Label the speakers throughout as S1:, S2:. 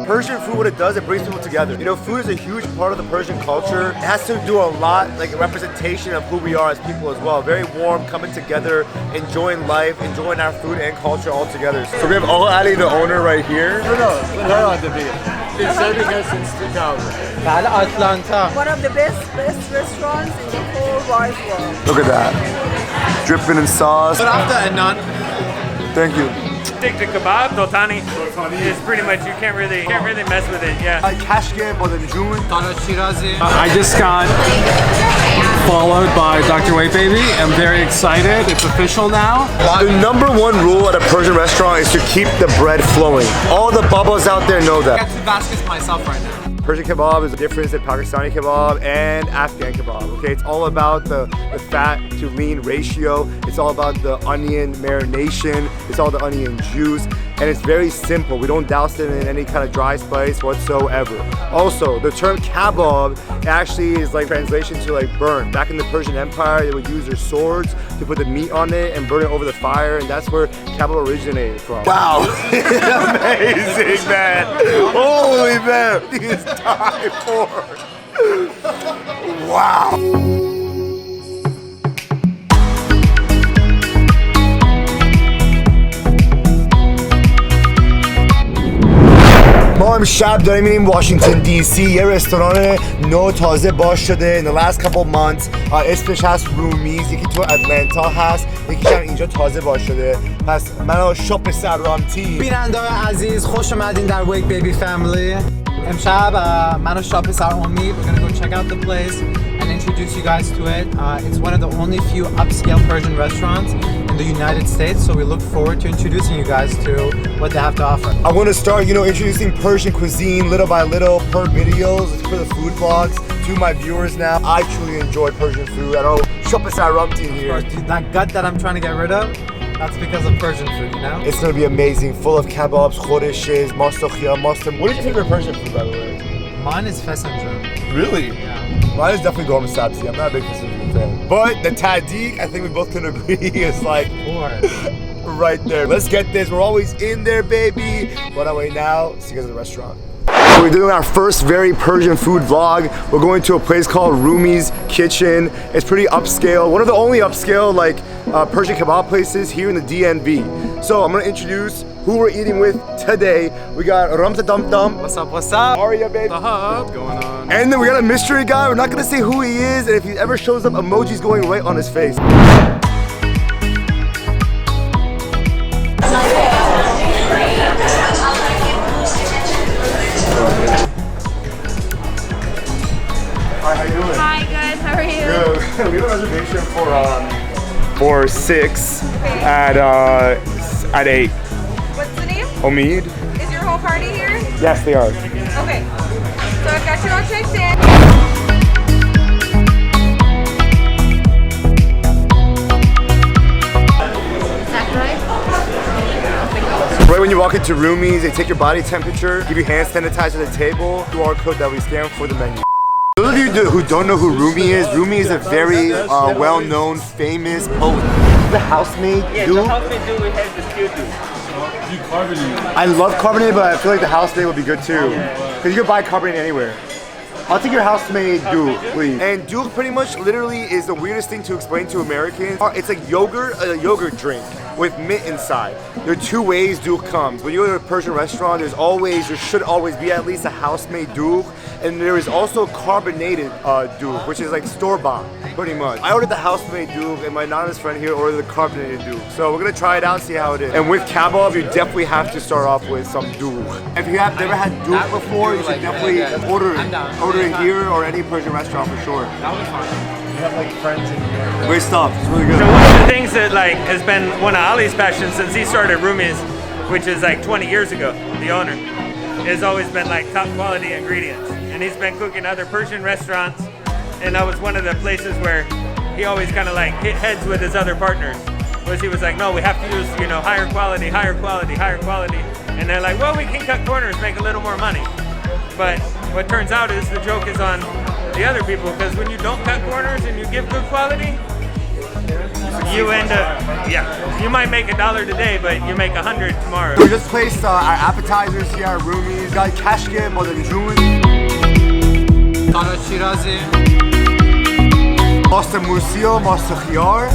S1: Persian food, what it does, it brings people together. You know, food is a huge part of the Persian culture. It has to do a lot, like a representation of who we are as people as well. Very warm, coming together, enjoying life, enjoying our food and culture all together. So we have Ali, the owner, right here.
S2: Been serving us since 2000.
S3: Atlanta.
S4: One of the best restaurants in the whole wide world.
S1: Look at that. Dripping in sauce.
S3: But after a naan.
S1: Thank you.
S2: Stick to kebab, Totani. It's pretty much, you can't really mess with it, yeah.
S1: Kashke, June.
S5: I just got followed by Dr. Wait Baby. I'm very excited. It's official now.
S1: The #1 rule at a Persian restaurant is to keep the bread flowing. All the bubbles out there know that.
S3: I got 2 baskets myself right now.
S1: Persian kebab is a difference in Pakistani kebab and Afghan kebab, okay? It's all about the fat to lean ratio. It's all about the onion marination. It's all the onion juice. And it's very simple. We don't douse it in any kind of dry spice whatsoever. Also, the term kabab actually is like translation to like burn. Back in the Persian Empire, they would use their swords to put the meat on it and burn it over the fire, and that's where kabab originated from. Wow, amazing, man. Holy man, these die for. Wow. ما امشب داریم میریم واشنگتن دی سی، یه رستوران نو تازه باز شده in the last couple months. اسمش هست رومیز، یکی تو اتلانتا هست، یکی هم اینجا تازه باز شده. پس من شاپ سرامتی.
S3: بیننده‌های عزیز خوش اومدین در ویک بیبی فامیلی. امشب من و شاپ سرامتی we're gonna go check out the place and introduce you guys to it. It's one of the only few upscale Persian restaurants in the United States, so we look forward to introducing you guys to what they have to offer.
S1: I want to start, introducing Persian cuisine little by little per videos for the food vlogs to my viewers now. I truly enjoy Persian food. I know shop Saramti here.
S3: Dude, that gut that I'm trying to get rid of, that's because of Persian food, you know?
S1: It's gonna be amazing, full of kebabs, khoreshes, mastokhia, mustard. What is your favorite Persian food, by the way?
S3: Mine is fesanjur.
S1: Really?
S3: Yeah.
S1: Mine is definitely Gorma Sabzi. I'm not a big fesanjur fan. But the Tadiq, I think we both can agree, is like right there. Let's get this. We're always in there, baby. What away now? See you guys at the restaurant. So we're doing our first very Persian food vlog. We're going to a place called Rumi'S Kitchen. It's pretty upscale. One of the only upscale like Persian kebab places here in the DNV. So I'm gonna introduce who we're eating with today. We got Ramza Dum Dum.
S3: What's up, what's up?
S1: Aria, baby.
S5: What's going on?
S1: And then we got a mystery guy. We're not gonna say who he is, and if he ever shows up, emojis going right on his face. Hi, how you doing?
S6: Hi guys, how are you?
S1: Good. We have a reservation for 6 at 8.
S6: What's the name?
S1: Omid?
S6: Is your whole party here?
S1: Yes, they are.
S6: Okay. So I've got you all checked in.
S1: Right when you walk into Roomies, they take your body temperature, give you hand sanitizer at the table, QR code that we scan for the menu. Those of you who don't know who Rumi is a very well-known, famous poet. The housemaid do?
S2: The housemaid do, we have the stew do.
S1: I love carbonated, but I feel like the housemaid would be good too. Because you can buy carbonated anywhere. I'll take your house-made dough, please. And dough pretty much literally is the weirdest thing to explain to Americans. It's like yogurt, a yogurt drink with mint inside. There are 2 ways dough comes. When you go to a Persian restaurant, there should always be at least a house-made dough. And there is also carbonated dough, which is like store-bought, pretty much. I ordered the house-made dough, and my nana's friend here ordered the carbonated dough. So we're gonna try it out, see how it is. And with kebab, you definitely have to start off with some dough. If you have never had dough before, you should definitely order it. Order it here or any Persian restaurant for sure.
S3: That was fun. You have like friends in here.
S1: Great stuff. It's really good.
S2: So one of the things that like has been one of Ali's passions since he started Roomies, which is like 20 years ago, the owner, has always been like top quality ingredients. And he's been cooking other Persian restaurants, and that was one of the places where he always kind of like hit heads with his other partners. Was he was like, no, we have to use, you know, higher quality, higher quality, higher quality. And they're like, well, we can cut corners, make a little more money. But what turns out is the joke is on the other people, because when you don't cut corners and you give good quality, you end up, you might make $1 today, but you make 100 tomorrow.
S1: We just placed our appetizers here at Roomies. Got kashke, June.
S3: Salad Shirazi.
S1: Masta musio, masta khiyar.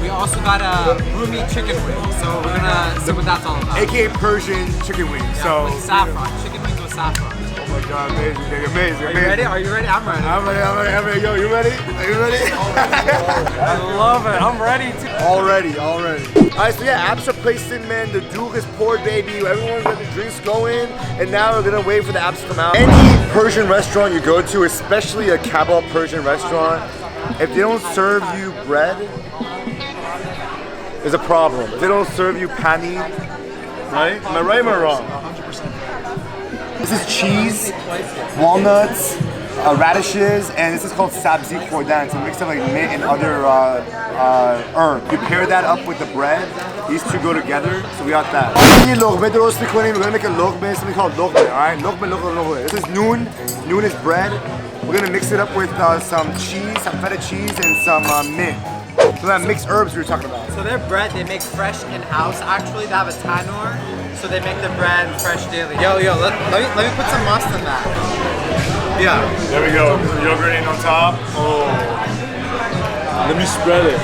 S3: We also got a Rumi chicken wing, so we're gonna see what that's all about.
S1: AKA Persian chicken wings.
S3: Yeah,
S1: So
S3: with saffron, chicken wings with saffron.
S1: oh my god, amazing, nigga, amazing.
S3: Are you ready? Are you ready? I'm ready.
S1: I'm ready. Yo, you ready? Are you ready?
S5: I love it. I'm ready to.
S1: Already. Alright, so yeah, apps are placed in, man. The duke is poured, baby. Everyone's got the drinks going, and now we're gonna wait for the apps to come out. Any Persian restaurant you go to, especially a kebab Persian restaurant, if they don't serve you bread, there's a problem. If they don't serve you pani, right? Am I right or am I wrong? 100%. This is cheese, walnuts, radishes, and this is called sabzi khordan. It's a mix of like mint and other herbs. You pair that up with the bread. These two go together, so we got that. We're gonna make a lokme, something called lokme, alright? Lokme. This is noon. Noon is bread. We're gonna mix it up with some cheese, some feta cheese, and some mint. So that mixed herbs we were talking about.
S3: So their bread they make fresh in-house. Actually, they have a tandoor, so they make the bread fresh daily. Yo, let me put some must in that. Yeah.
S1: There we go. Yogurt in on top. Oh. Let me spread it.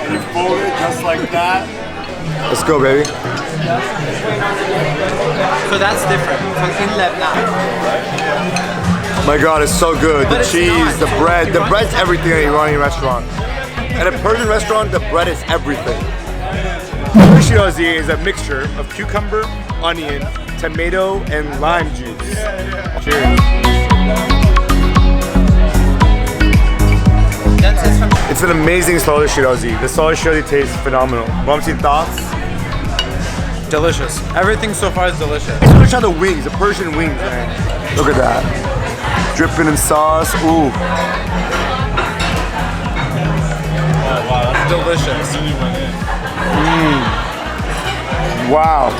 S1: You fold it just like that. Let's go, baby.
S3: So that's different. So in Lebanon.
S1: My God, it's so good. The cheese, the bread. The bread's everything that you want in a restaurant. At a Persian restaurant, the bread is everything. Shirazi is a mixture of cucumber, onion, tomato, and lime juice. Cheers. It's an amazing salad Shirazi. The salad Shirazi tastes phenomenal. Momsi, thoughts?
S3: Delicious. Everything so far is delicious.
S1: Let's go try the wings, the Persian wings, man. Look at that. Dripping in sauce. Ooh.
S3: Oh wow, that's delicious.
S1: Wow.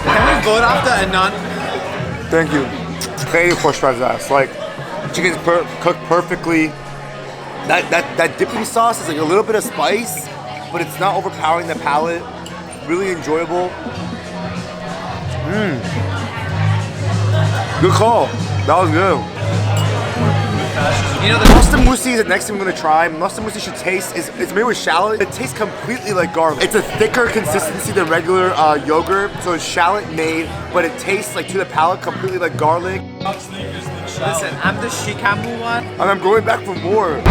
S3: Can we vote after a non?
S1: Thank you. Very khoshbaz. Like, chicken's cooked perfectly. That dipping sauce is like a little bit of spice, but it's not overpowering the palate. Really enjoyable. Good call. That was good.
S3: You know, the
S1: Masta musi is the next thing we're gonna try. Masta musi should taste, it's made with shallot. It tastes completely like garlic. It's a thicker consistency than regular yogurt, so it's shallot made, but it tastes like to the palate completely like garlic.
S3: listen, I'm the shikamu one.
S1: And I'm going back for more.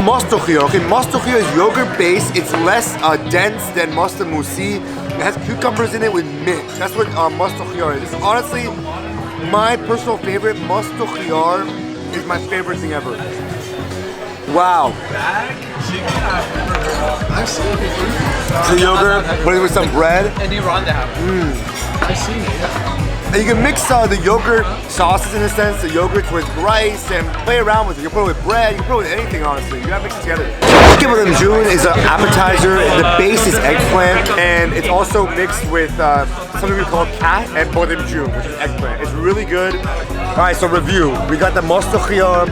S1: Mastokhia, okay, mastokhia is yogurt based. It's less dense than masta musi. It has cucumbers in it with mint. That's what mastokhia is. It's honestly my personal favorite. Mastokhia is my favorite thing ever. Wow. The yogurt, put it with some bread.
S3: In Iran they have.
S1: And you can mix the yogurt sauces in a sense, the yogurt with rice and play around with it. You can put it with bread, you can put it with anything honestly. You gotta mix it together. Kebab June is an appetizer. The base is eggplant and it's also mixed with something we call cat and bodem June, which is eggplant. It's really good. Alright, so review. We got the mastokhia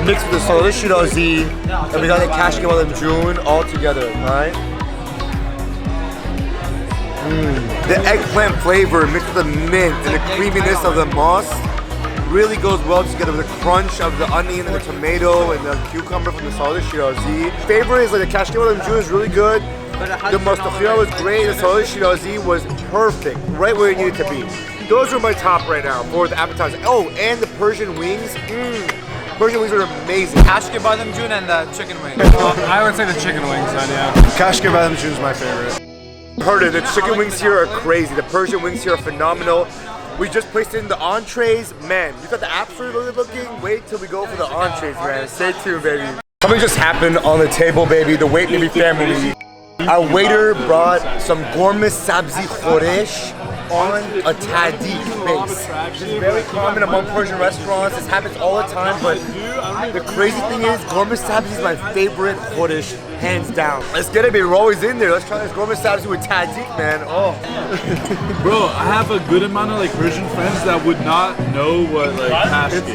S1: mixed with the salad shirazi and we got the kash kebab June all together, alright? The eggplant flavor mixed with the mint and the creaminess of the moss really goes well together with the crunch of the onion and the tomato and the cucumber from the salad shirazi. Favorite is like the kash kebab June is really good. The mastokhia was great. The salad shirazi was perfect, right where it needed to be. Those are my top right now for the appetizer. Oh, and the Persian wings. Persian wings are amazing.
S3: Kash kebab June and the chicken wings.
S5: I would say the chicken wings then, yeah.
S1: Kash kebab June is my favorite. Heard it, the chicken wings here are crazy. The Persian wings here are phenomenal. We just placed in the entrees. Man, you thought the apps were really looking? Wait till we go for the entrees, man. Stay tuned, baby. Something just happened on the table, baby. The Wait Baby family. Our waiter brought some gourmet sabzi khoresh. on a tahdig base. This is very common among Persian restaurants. This happens all the time, but the crazy thing is, gourmet sabzi is my favorite Kurdish, hands down. Let's get it, baby. We're always in there. Let's try this gourmet sabzi with tahdig, man. Oh.
S7: Bro, I have a good amount of like Persian friends that would not know what like hash is.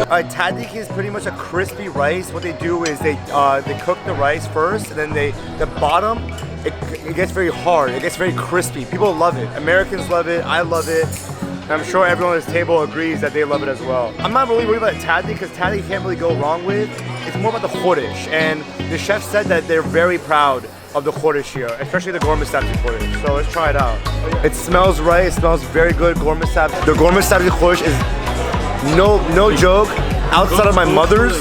S1: Alright, tahdig is pretty much a crispy rice. What they do is they cook the rice first, and then the bottom it gets very hard. It gets very crispy. People love it. Americans love it. I love it. And I'm sure everyone at this table agrees that they love it as well. I'm not really worried about tahdig because tahdig you can't really go wrong with. It's more about the Kurdish, and the chef said that they're very proud of the Kurdish here, especially the gourmet sabzi Kurdish. So let's try it out. It smells right. It smells very good. Gourmet sabzi. The gourmet sabzi Kurdish is no joke. Outside of my mother's,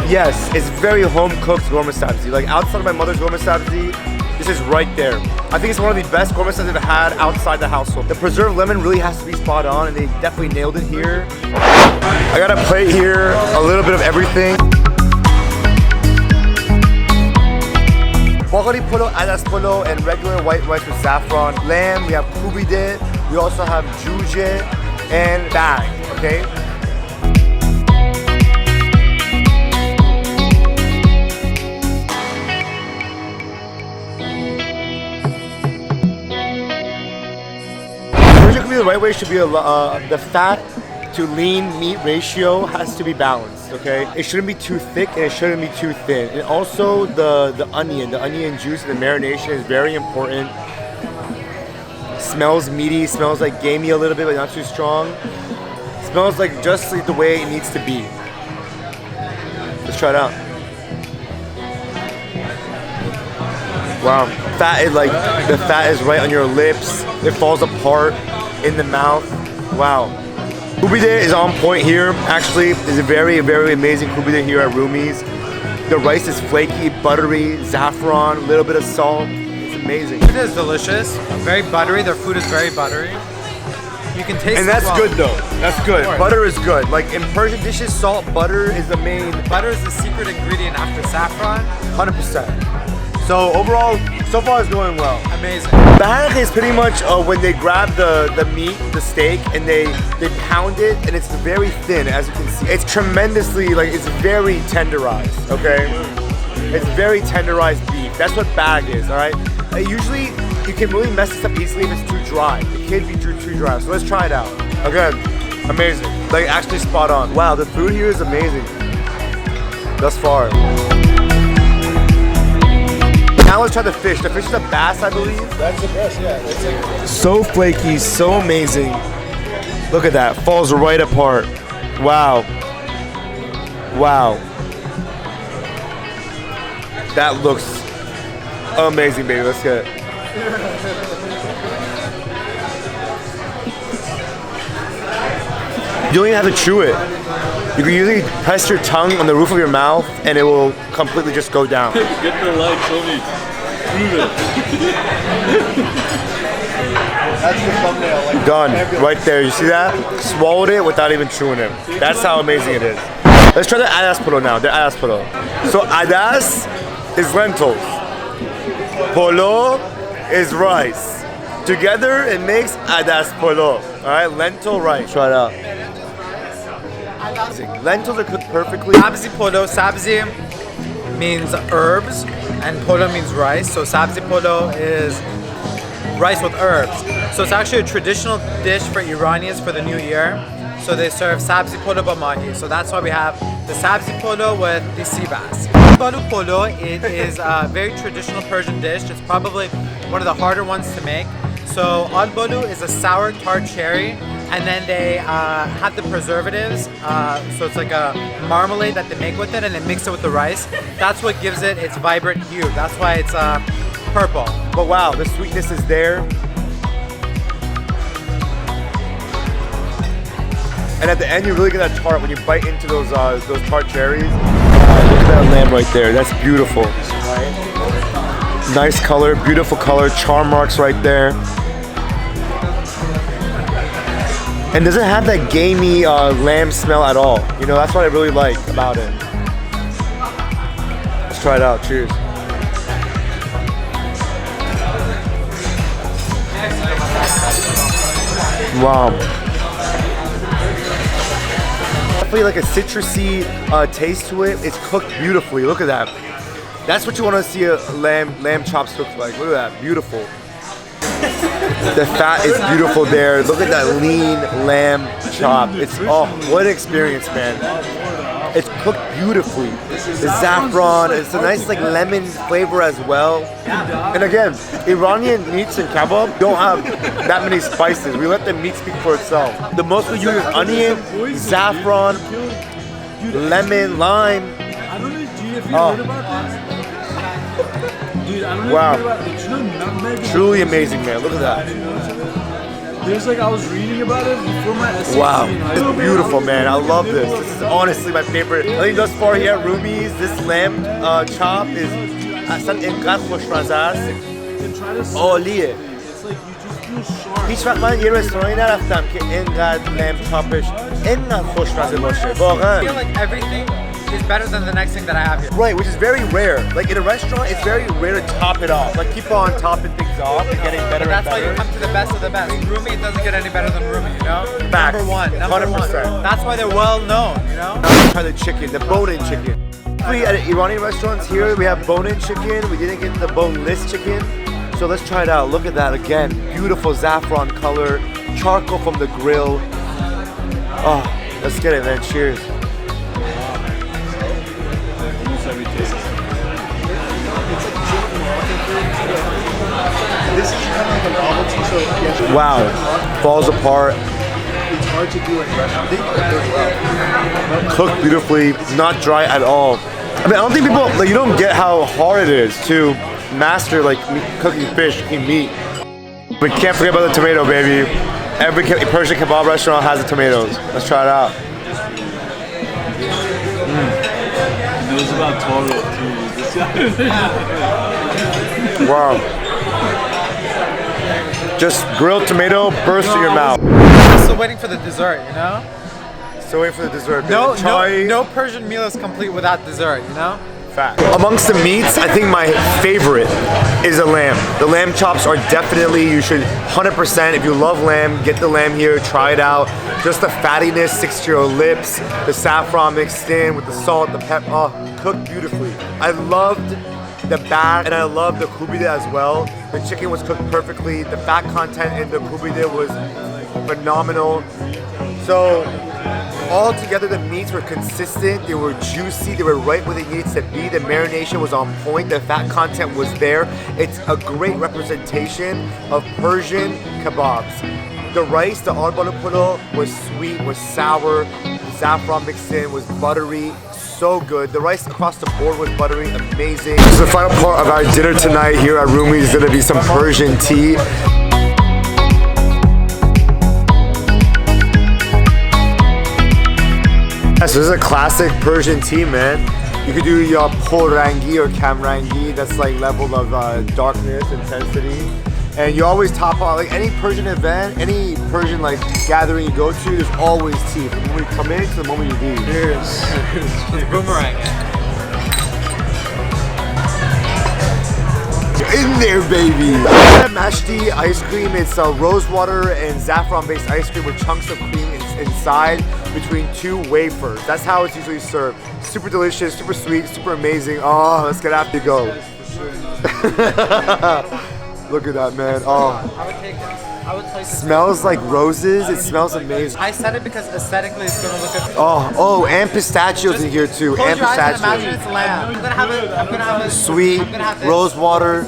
S1: yes, it's very home cooked gourmet sabzi. Like outside of my mother's gourmet sabzi, this is right there. I think it's one of the best gourmet sabzi I've had outside the household. The preserved lemon really has to be spot on, and they definitely nailed it here. I got a plate here, a little bit of everything. Baghali polo, adas polo, and regular white rice with saffron. Lamb, we have kubide, we also have juje, and bag, okay? The right way should be the fat to lean meat ratio has to be balanced, okay? It shouldn't be too thick and it shouldn't be too thin. And also the onion juice and the marination is very important. Smells meaty, smells like gamey a little bit but not too strong. Smells like just like the way it needs to be. Let's try it out. Wow, fat is like, the fat is right on your lips. It falls apart in the mouth. Wow. Kubide is on point here. Actually, it's a very amazing kubide here at Rumi's. The rice is flaky, buttery, saffron, a little bit of salt. It's amazing.
S3: It is delicious. Very buttery. Their food is very buttery. You can taste
S1: and that's
S3: it well.
S1: good though. That's good. Butter is good. Like in Persian dishes, salt, butter is the main.
S3: Butter is the secret ingredient after saffron.
S1: 100%. So overall, so far it's going well.
S3: Amazing.
S1: Bahag is pretty much when they grab the meat, the steak, and they pound it, and it's very thin, as you can see. It's tremendously, like, it's very tenderized, okay? It's very tenderized beef. That's what bag is, all right? Usually, you can really mess this up easily if it's too dry. It can be too dry, so let's try it out. Again, amazing. Like, actually spot on. Wow, the food here is amazing. Thus far. Now let's try the fish. The fish is a bass, I believe.
S8: That's the best, yeah. It's like
S1: so flaky, so amazing. Look at that, falls right apart. Wow. Wow. That looks amazing, baby. Let's get it. You don't even have to chew it. You can usually press your tongue on the roof of your mouth and it will completely just go down.
S7: Get the light, show me. Prove it.
S8: that's the thumbnail. Like
S1: Done. Right there. You see that? Swallowed it without even chewing it. That's how amazing it is. Let's try the adas polo now. The adas polo. So adas is lentils. Polo is rice. Together it makes adas polo. Alright, lentil rice. Try it out. Lentils are cooked perfectly.
S3: Sabzi polo. Sabzi means herbs and polo means rice. So sabzi polo is rice with herbs. So it's actually a traditional dish for Iranians for the new year. So they serve sabzi polo ba mahi. So that's why we have the sabzi polo with the sea bass. Balu polo, it is a very traditional Persian dish. It's probably one of the harder ones to make. So al-balu is a sour tart cherry, and then they have the preservatives. So it's like a marmalade that they make with it, and they mix it with the rice. That's what gives it its vibrant hue. That's why it's purple.
S1: But wow, the sweetness is there. And at the end, you really get that tart when you bite into those tart cherries. Look at that lamb right there. That's beautiful. Nice color, beautiful color, char marks right there. And doesn't have that gamey lamb smell at all. You know, that's what I really like about it. Let's try it out. Cheers. Wow. Definitely like a citrusy taste to it. It's cooked beautifully. Look at that. That's what you want to see a lamb chops look like. Look at that, beautiful. The fat is beautiful there. Look at that lean lamb chop. It's, oh, what an experience, man. It's cooked beautifully. The saffron, it's a nice like lemon flavor as well. And again, Iranian meats and kebab don't have that many spices. We let the meat speak for itself. The most we use is onion, saffron, lemon, lime. Oh. Wow. Truly amazing, man. Look at that.
S7: There's like, I was reading about it before my SAT.
S1: Wow, it's beautiful, man. I love this. This is honestly my favorite. I think thus far here at Roomies, this lamb chop is اصلا اینقدر خوشمزه است. عالیه. هیچ وقت من یه رستورانی نرفتم که اینقدر لام چاپش اینقدر خوشمزه باشه. واقعا.
S3: I feel like everything is better than the next thing that I have here.
S1: Right, which is very rare. Like in a restaurant, it's very rare to top it off. Like keep on topping things off and getting better and
S3: That's why
S1: better.
S3: you come to the best of the best. Rumi doesn't get any better than Rumi, you know?
S1: Facts.
S3: Number one.
S1: 100%.
S3: That's why they're well known, you know?
S1: Now let's try the chicken, the bone-in chicken. At Iranian restaurants here, we have bone-in chicken. We didn't get the boneless chicken. So let's try it out. Look at that again. Beautiful saffron color, charcoal from the grill. Oh, let's get it, man. Cheers.
S8: This is kind of like a novelty, so
S1: Wow, falls apart.
S8: it's hard to do in restaurants. It does well.
S1: Cooked beautifully, not dry at all. I mean, I don't think people, like, you don't get how hard it is to master, like, cooking fish, cooking meat. We can't forget about the tomato, baby. Every Persian kebab restaurant has the tomatoes. Let's try it out.
S7: It knows about Toro too.
S1: Wow. Just grilled tomato bursts in your mouth.
S3: Still waiting for the dessert, you know?
S1: So wait for the dessert.
S3: No Persian meal is complete without dessert, you know?
S1: Fact. Amongst the meats, I think my favorite is the lamb. The lamb chops are definitely, you should 100%, if you love lamb, get the lamb here, try it out. Just the fattiness sticks to your lips, the saffron mixed in with the salt, the pepper, oh, cooked beautifully. I loved the back and I love the kubide as well. The chicken was cooked perfectly. The fat content in the kubide was phenomenal. So all together the meats were consistent, they were juicy, they were right where they needed to be. The marination was on point, the fat content was there. It's a great representation of Persian kebabs. The rice, the arbana puro, was sweet, was sour, the saffron mixed in, was buttery. So good. The rice across the board was buttery, amazing. So the final part of our dinner tonight here at Rumi's is gonna be some Persian tea. So this is a classic Persian tea, man. You could do your porangi or kamrangi, that's like level of darkness, intensity. And you always top off, like any Persian event, any Persian like gathering you go to, there's always tea. From the moment you come in to the moment you leave.
S3: Cheers. Boomerang.
S1: In there, baby! Mashti ice cream, it's rose water and saffron based ice cream with chunks of cream inside between two wafers. That's how it's usually served. Super delicious, super sweet, super amazing. Oh, let's get after you go. Look at that, man. Oh.
S3: I would take this. I would place this.
S1: Smells like roses. It smells amazing.
S3: I said it because aesthetically it's gonna look good.
S1: Oh, and pistachios in here too.
S3: Close
S1: And
S3: your eyes and imagine
S1: pistachios.
S3: it's lamb. I'm gonna have it.
S1: Sweet,
S3: I'm gonna have this.
S1: rose water.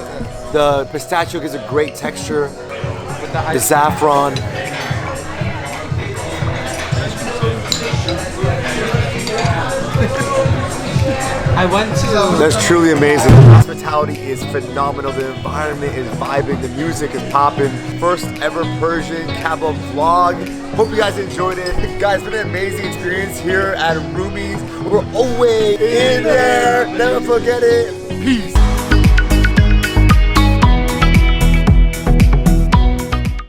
S1: The pistachio gives a great texture.
S3: With
S1: The saffron.
S3: I went to.
S1: That's truly amazing. The hospitality is phenomenal. The environment is vibing. The music is popping. First ever Persian kebab vlog. Hope you guys enjoyed it. Guys, it's been an amazing experience here at Rumi's. We're always in there. Never forget it. Peace.